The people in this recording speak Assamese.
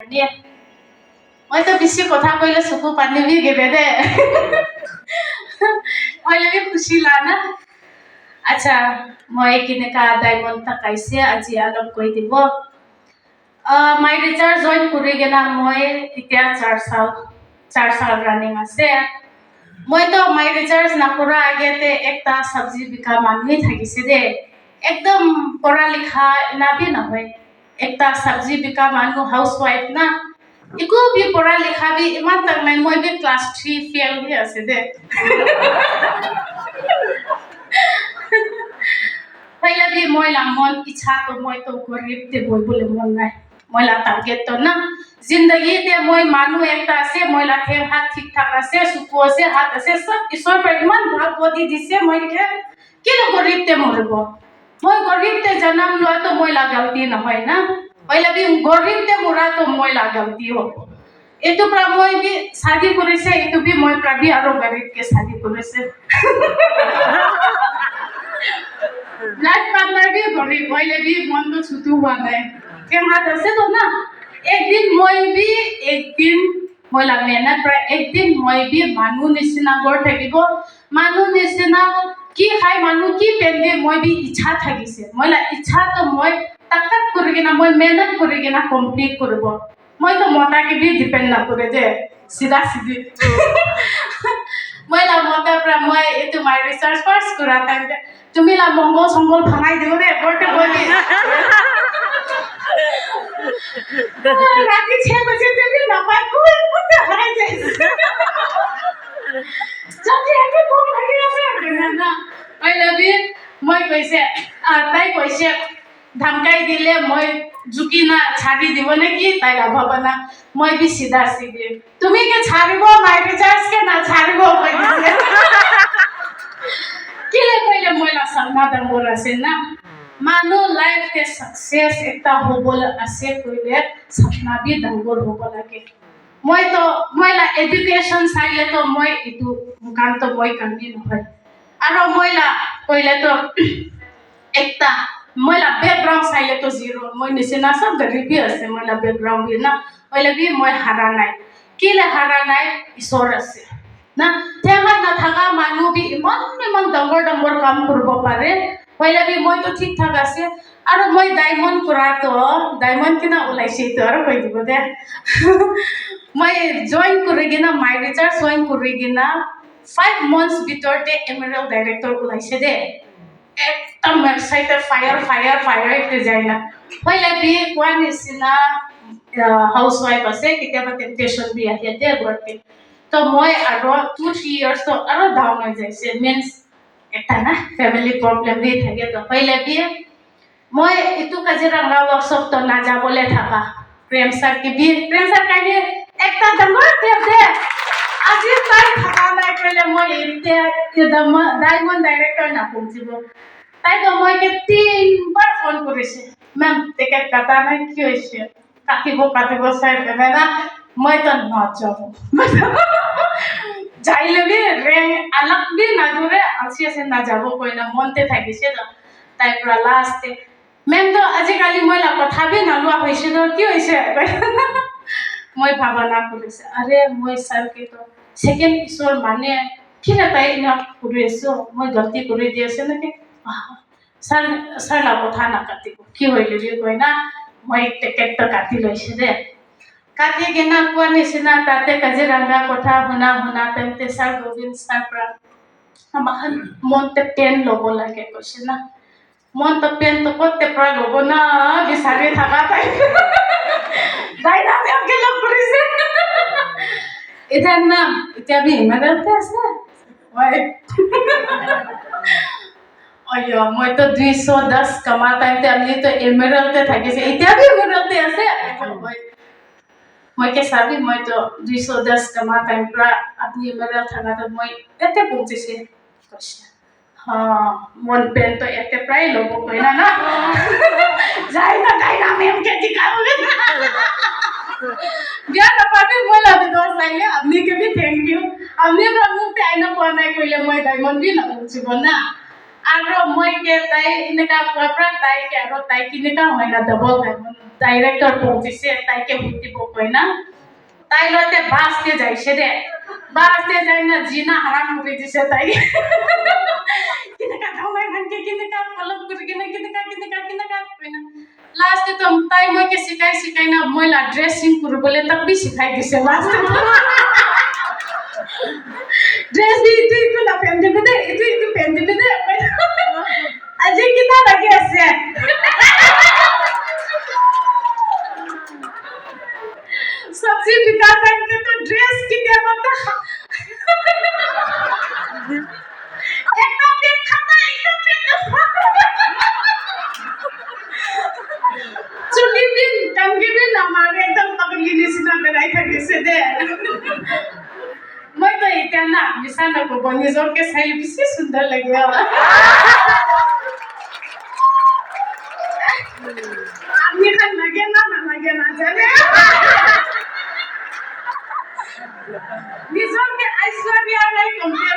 কাৰণে মই তো বেছি কথা কইলে চকু পানী বি গেবে দে মই লাগি খুশি লানা আচ্ছা মই কিনেকা ডায়মন্ড তাকাইছে আজি অলপ কৈ দিব মাই ৰিচাৰ্জ জইন কৰি গেলা মই এতিয়া 4 সাল ৰানিং আছে মই তো মাই ৰিচাৰ্জ নকৰা আগতে একটা সবজি বিকা মানুহ থাকিছে দে একদম পঢ়া লিখা নাবি নহয় একটা সবজি বিকা মানুহ হাউসৱাইফ না একো বি পঢ়া লিখা বি ইমান তক নাই মই বি ক্লাস 3 ফেল হৈ আছে দে पहिला भी मोइला मन इच्छा तो मोइ तो गरीब ते बोल बोले मन নাই मोइला टारगेट तो ना जिंदगी ते मोइ मानु एकटा আছে मोइला ঠেং হাত ঠিক ঠাক আছে সুকু আছে হাত আছে সব ঈশ্বর পরিমান ভাগ বদি দিছে মোইকে কেন গরিব তে মরব মই গরিব তে জন্ম লয় তো মোইলা গলতি নহয় না पहिला भी গরিব তে মরা তো মোইলা গলতি হব এটো প্রা মই বি শাদি করেছে এটো বি মই প্রাবি আরো গরিব কে শাদি করেছে लाइफ पार्टनर भी गरीब मैले भी मन तो छुटू हुआ है के हाथ আছে তো না एक दिन মইলা মেহনত পৰা एक दिन মই भी মানু নিচিনা গৰ থাকিব মানু নিচিনা কি খাই মানু কি পেন্দে মই भी ইচ্ছা থাকিছে মইলা ইচ্ছা তো মই তাকাত কৰি কিনা মই মেহনত কৰি কিনা কমপ্লিট কৰিব মই তো মতা কে भी ডিপেন্ড না কৰে যে সিধা সিধি মইলা মতা পৰা মই এটো মাই ৰিসাৰ্চ ফাৰ্স্ট কৰা টাইম তুমি লা মঙ্গল সংগল ভাঙাই দিও রে বড়তে বলি রাতে 6 बजे তুমি না পাই কই কত হারাই যাই যদি একে কোন লাগি আছে না আই লাভ ইউ মই কইছে তাই কইছে ধমকাই দিলে মই ঝুকি না ছাড়ি দিব নাকি তাই ভাবা না মই বি সিধা সিধি তুমি কে ছাড়িব মাই রিচার্জ কে না ছাড়িব কইছে কিলে কইলে মইলা সামনা দঙ্গর আছে না মানু লাইফ তে সাকসেস একটা হবল আছে কইলে সপনা বি দঙ্গর হব লাগে মই তো মইলা এডুকেশন চাইলে তো মই ইটু কাম তো মই কান্দি নহয় আর মইলা কইলে তো একটা মইলা ব্যাকগ্রাউন্ড চাইলে তো জিরো মই নিচিনা সব গরিবি আছে মইলা ব্যাকগ্রাউন্ড বি না কইলে বি মই হারা নাই কিলে হারা নাই ঈশ্বর আছে না ঠেঙা না থাকা মানুহ বি ইমান ডাঙৰ কাম কৰিব পাৰে पहिला भी মই তো ঠিক ঠাক আছে আৰু মই ডায়মন্ড কৰা তো ডায়মন্ড কিনা ওলাইছে তো আৰু কৈ দিব দে মই জয়েন কৰি কিনা মাই ৰিচাৰ্জ জয়েন কৰি কিনা 5 months ভিতৰতে এমেৰাল্ড ডাইৰেক্টৰ ওলাইছে দে একদম ওয়েবসাইটে ফায়াৰ তে যায় না पहिला भी কোৱা নিচিনা হাউসৱাইফ আছে কেতিয়াবা টেম্পটেশন বি আহে দে ঘৰতে তো মই আৰু 2-3 ইয়াৰ্স তো আৰু ডাউন হৈ যাইছে মিন্স এটা না ফ্যামিলি প্ৰবলেম দি থাকে তো पहिला भी মই ইটু কাজিৰঙা ওয়াৰ্কশপ তো না যাবলে থাকা প্ৰেম স্যাৰ কাইলে একটা ডাঙৰ টেপ দে আজি তাই থাকা নাই কইলে মই এতিয়া ডায়মন্ড ডাইরেক্টর না পৌঁছিব তাই তো মই কে 3 বার ফোন করেছে ম্যাম টিকেট কাটা নাই কি হইছে কাটিব স্যার দেবে না মই তো না যাব যাইলে বি রেং আলাপ বি না ধরে আছে না যাব কই না মনতে থাকিছে তো তাই পুরা লাস্টে মেম তো আজিকালি মইলা কথা বি না লোৱা হইছে তো কি হইছে মই ভাবনা কৰিছে আৰে মই স্যাৰ কে তো সেকেন্ড ঈশ্বৰ মানে কি না তাই না কৰিছো মই গলতি কৰি দিছে নাকি স্যার লা কথা না কাটিব কি হইলে বি কই না মই টিকেট তো কাটি লৈছে দে কাটি কিনা কোৱা নিচিনা তাতে কাজিৰঙা কথা শুনা তেন্তে ছাৰ গোবিন্দ ছাৰ পৰা আমাখন মনতে পেন ল'ব লাগে কৈছে না মন তো পেন তো কতে পৰা ল'ব না বিচাৰি থাকা তাই ডাইনামে আগে লগ কৰিছে এটাৰ নাম এতিয়া বি হিমালয়তে আছে মই তো 210 কমা টাইমতে আমি তো এমেৰাল্ডতে থাকিছে এতিয়া বি এমেৰাল্ডতে আছে মই কে সাবি মই তো 210 কমা টাইম পৰা আপনি এমেরাল্ড থাকা তো মই এতে পৌঁছেছে কৈছে মন পেন তো এতে প্রায় লোক কই না যাই না ডাইনামে এমকে দিখাবো বিয়া নাপাবি মই লাগি দোষ লাগে আপনি কে भी थैंक यू আপনি প্রভুতে আইনা কোৱা নাই কইলে মই ডায়মন্ড বি না পৌঁছিব না আৰু মই কে তাই এনেকা পৰা তাইকে আৰু তাই কেনেকা হয় না ডাবল ডাইৰেক্টৰ পৌঁছিছে তাইকে সুধিব কয় না তাই লতে বাসতে যাইছে দে বাসতে যাই না জিনা হারাম করে দিছে তাই কেনেকা ঢামাই ভানকে কেনেকা ফলপ করে কেনেকা কয় না লাস্টে তো তাই মইকে শিখাই না মইলা ড্রেসিং করবলে তাক বি শিখাই দিছে লাস্টে dress itu lah pendek deh itu pendek deh aja kita lagi asyik सबसे बिका करके तो ड्रेस की क्या बता एकदम देख खाता एकदम चुली भी कंगी भी ना मारे एकदम पकड़ी निसीना बनाई था किसे दे मैं तो इतना मिसाल को बनी जोर के सही भी सुंदर लगे आपने kan lage na जाने निजोर के ऐश्वर्या राय कंपेयर